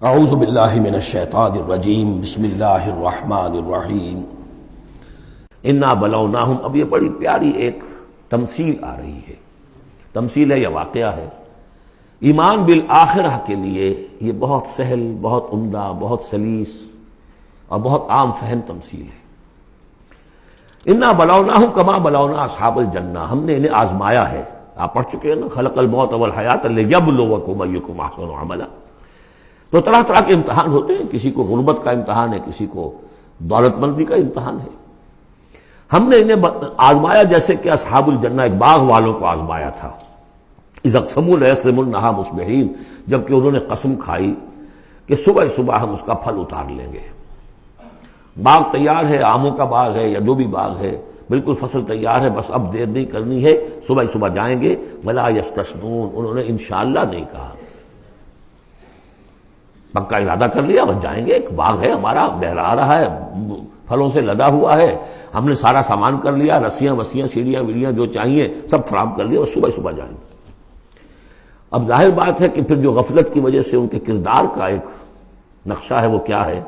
اعوذ باللہ من الشیطان الرجیم بسم اللہ الرحمن الرحیم انا بلوناہم۔ اب یہ بڑی پیاری ایک تمثیل آ رہی ہے، تمثیل ہے یا واقعہ ہے۔ ایمان بالآخرہ کے لیے یہ بہت سہل، بہت عمدہ، بہت سلیس اور بہت عام فہم تمثیل ہے۔ انا بلوناہم کما بلونا اصحاب الجنہ، ہم نے انہیں آزمایا ہے۔ آپ پڑھ چکے ہیں نا، خلق الموت والحیات لیبلوکم ایکم احسن عملا۔ تو طرح طرح کے امتحان ہوتے ہیں، کسی کو غربت کا امتحان ہے، کسی کو دولت مندی کا امتحان ہے۔ ہم نے انہیں آزمایا جیسے کہ اصحاب الجنہ ایک باغ والوں کو آزمایا تھا۔ اذ اقسموا لیصرموا النہا مصبحین، جبکہ انہوں نے قسم کھائی کہ صبح صبح ہم اس کا پھل اتار لیں گے۔ باغ تیار ہے، آموں کا باغ ہے یا جو بھی باغ ہے، بالکل فصل تیار ہے، بس اب دیر نہیں کرنی ہے، صبح صبح جائیں گے۔ ولا یستثنون، انہوں نے انشاءاللہ نہیں کہا، پکا ارادہ کر لیا، بس جائیں گے۔ ایک باغ ہے ہمارا، بہرا رہا ہے، پھلوں سے لدا ہوا ہے، ہم نے سارا سامان کر لیا، رسیاں وسیاں سیڑھیاں ویڑیاں جو چاہیے سب فراہم کر لیا، اور صبح صبح جائیں گے۔ اب ظاہر بات ہے کہ پھر جو غفلت کی وجہ سے ان کے کردار کا ایک نقشہ ہے وہ کیا ہے؟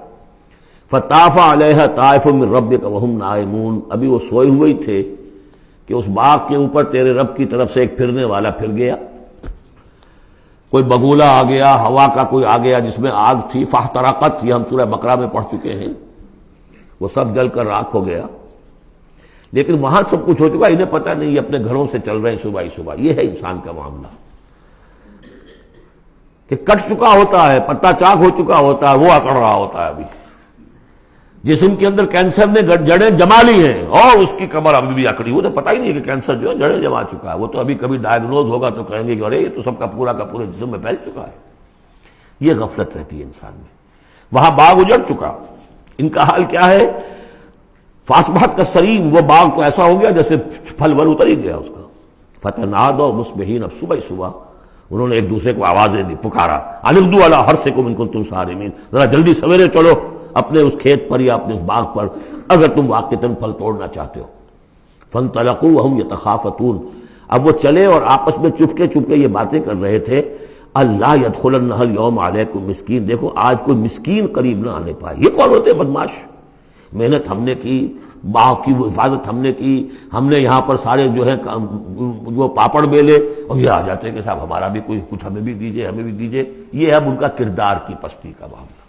فطاف علیہا طائف من ربک وہم نائمون، ابھی وہ سوئے ہوئے ہی تھے کہ اس باغ کے اوپر تیرے رب کی طرف سے ایک پھرنے والا پھر گیا۔ کوئی بگولا آ گیا، ہوا کا کوئی آ گیا جس میں آگ تھی، فاحترقت، یہ ہم سورہ بقرہ میں پڑھ چکے ہیں، وہ سب جل کر راکھ ہو گیا۔ لیکن وہاں سب کچھ ہو چکا، انہیں پتہ نہیں، یہ اپنے گھروں سے چل رہے ہیں صبح ہی صبح۔ یہ ہے انسان کا معاملہ کہ کٹ چکا ہوتا ہے، پتا چاک ہو چکا ہوتا ہے، وہ اکڑ رہا ہوتا ہے۔ ابھی جسم کے اندر کینسر نے جڑیں جما لی ہیں اور اس کی کمر ابھی بھی اکڑی، وہ تو پتہ ہی نہیں ہے کہ کینسر جو ہے جڑیں جما چکا ہے۔ وہ تو ابھی کبھی ڈائگنوز ہوگا تو کہیں گے کہ ارے یہ تو سب کا پورا جسم میں پھیل چکا ہے۔ یہ غفلت رہتی ہے انسان میں۔ وہاں باغ اجڑ چکا، ان کا حال کیا ہے؟ فاصبحت کالصریم، وہ باغ تو ایسا ہو گیا جیسے پھل ول اتر ہی گیا اس کا۔ فتنادوا مصبحین، اب صبح صبح انہوں نے ایک دوسرے کو آوازیں دی، پکارا، ان اغدوا علی حرثکم ان کنتم صارمین، ذرا جلدی سویرے چلو اپنے اس کھیت پر یا اپنے اس باغ پر اگر تم واقعتاً پھل توڑنا چاہتے ہو۔ فانطلقوا وهم يتخافتون، اب وہ چلے اور آپس میں چپکے چپکے یہ باتیں کر رہے تھے، اللہ يدخلنها اليوم علیکم مسکین، دیکھو آج کوئی مسکین قریب نہ آنے پائے۔ یہ کون ہوتے ہیں بدماش؟ محنت ہم نے کی، باغ کی حفاظت ہم نے کی، ہم نے یہاں پر سارے جو ہے وہ پاپڑ بیلے، اور یہ آ جاتے ہیں کہ صاحب ہمارا بھی کوئی کچھ ہمیں بھی دیجئے، ہمیں بھی دیجئے۔ یہ ہے اب ان کا کردار کی پستی کا معاملہ۔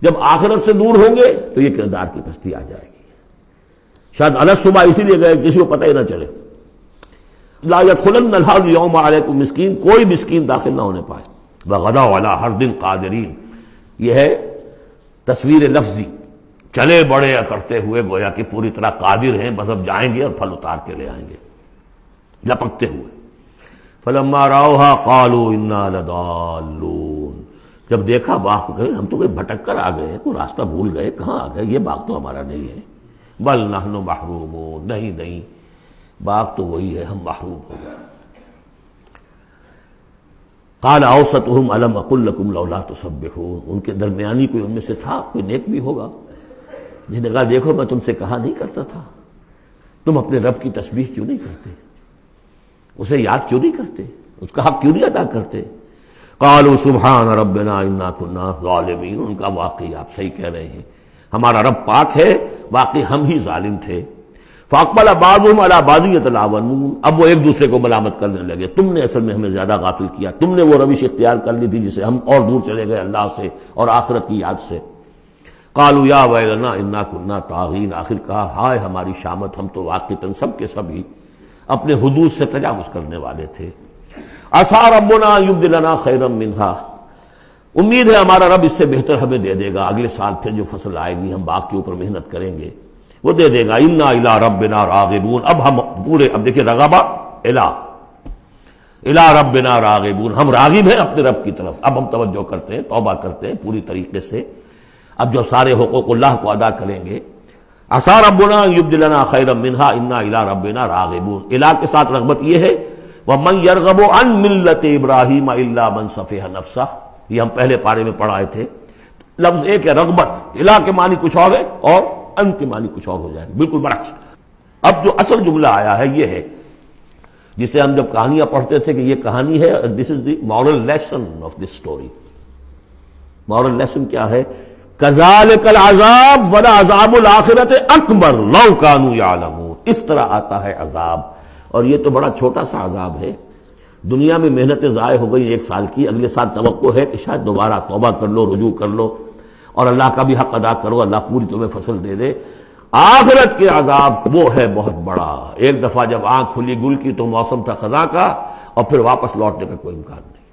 جب آخرت سے دور ہوں گے تو یہ کردار کی پستی آ جائے گی۔ شاید الگ صبح اسی لیے گئے کسی کو پتہ ہی نہ چلے۔ لا يدخلن اليوم علیکم مسکین، کوئی مسکین داخل نہ ہونے پائے۔ وغدوا علی حرد قادرین، یہ ہے تصویر لفظی، چلے بڑے کرتے ہوئے گویا کہ پوری طرح قادر ہیں، بس اب جائیں گے اور پھل اتار کے لے آئیں گے، لپکتے ہوئے۔ فلما رأوها قالوا انا لضالون، جب دیکھا باغ کو، ہم تو کوئی بھٹک کر آ گئے، کوئی راستہ بھول گئے، کہاں آ گئے، یہ باغ تو ہمارا نہیں ہے۔ بل نحن محرومون، نہیں باغ تو وہی ہے، ہم محروم ہو گئے۔ قال اوسطهم الم اقل لكم لولا تسبحون، ان کے درمیانی کوئی ان میں سے تھا، کوئی نیک بھی ہوگا، جس نے کہا دیکھو میں تم سے کہا نہیں کرتا تھا، تم اپنے رب کی تسبیح کیوں نہیں کرتے، اسے یاد کیوں نہیں کرتے، اس کا حق کیوں نہیں ادا کرتے۔ قالوا سبحان ربنا انا كنا ظالمین، ان کا واقعی آپ صحیح کہہ رہے ہیں، ہمارا رب پاک ہے، واقعی ہم ہی ظالم تھے۔ فاقبل بعضهم على بعض يتلاونون، اب وہ ایک دوسرے کو ملامت کرنے لگے، تم نے اصل میں ہمیں زیادہ غافل کیا، تم نے وہ روش اختیار کر لی تھی جسے ہم اور دور چلے گئے اللہ سے اور آخرت کی یاد سے۔ قالوا یا ویلنا انا كنا طاغین، آخر کہا ہائے ہماری شامت، ہم تو واقعتاً سب کے سب ہی اپنے حدود سے تجاوز کرنے والے تھے۔ عسیٰ ربنا یبدلنا خیرا منہا، امید ہے ہمارا رب اس سے بہتر ہمیں دے دے گا، اگلے سال پھر جو فصل آئے گی ہم باغ کے اوپر محنت کریں گے وہ دے دے گا۔ انا الی ربنا راغبون، اب ہم پورے، اب دیکھیں رغبہ الی ربنا راغبون، ہم راغب ہیں اپنے رب کی طرف، اب ہم توجہ کرتے ہیں، توبہ کرتے ہیں پوری طریقے سے، اب جو سارے حقوق اللہ کو ادا کریں گے۔ عسیٰ ربنا یبدلنا خیرا منہا انا الی ربنا راغبون، الی کے ساتھ رغبت یہ ہے وَمَنْ يَرْغَبُ عَنْ مِلَّةِ إِبْرَاهِيمَ إِلَّا مَنْ سَفِهَ نَفْسَهُ، یہ ہم پہلے پارے میں پڑھائے تھے۔ لفظ ایک ہے رغبت، الہ کے معنی کچھ اور ہے اور ان کے معنی کچھ اور ہو جائے گا، بالکل برعکس۔ اب جو اصل جملہ آیا ہے یہ ہے جسے ہم جب کہانیاں پڑھتے تھے کہ یہ کہانی ہے، this is the moral lesson of this story, moral lesson کیا ہے؟ کذالک العذاب ولعذاب الآخرۃ اکبر لو کانوا یعلمون. اس طرح آتا ہے عذاب، اور یہ تو بڑا چھوٹا سا عذاب ہے. دنیا میں محنتیں ضائع ہو گئی 1 سال کی، اگلے سال توقع ہے کہ شاید دوبارہ توبہ کر لو، رجوع کر لو اور اللہ کا بھی حق ادا کرو، اللہ پوری تمہیں فصل دے دے. آخرت کے عذاب وہ ہے بہت بڑا. ایک دفعہ جب آنکھ کھلی گل کی تو موسم تھا خزاں کا، اور پھر واپس لوٹنے کا کوئی امکان نہیں،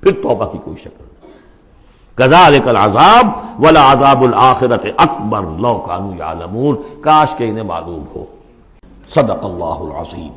پھر توبہ کی کوئی شکل نہیں. کذالک العذاب ولعذاب الآخرۃ اکبر لو کانوا یعلمون. کاش کہ انہیں معلوم ہو. صدق اللہ العظیم.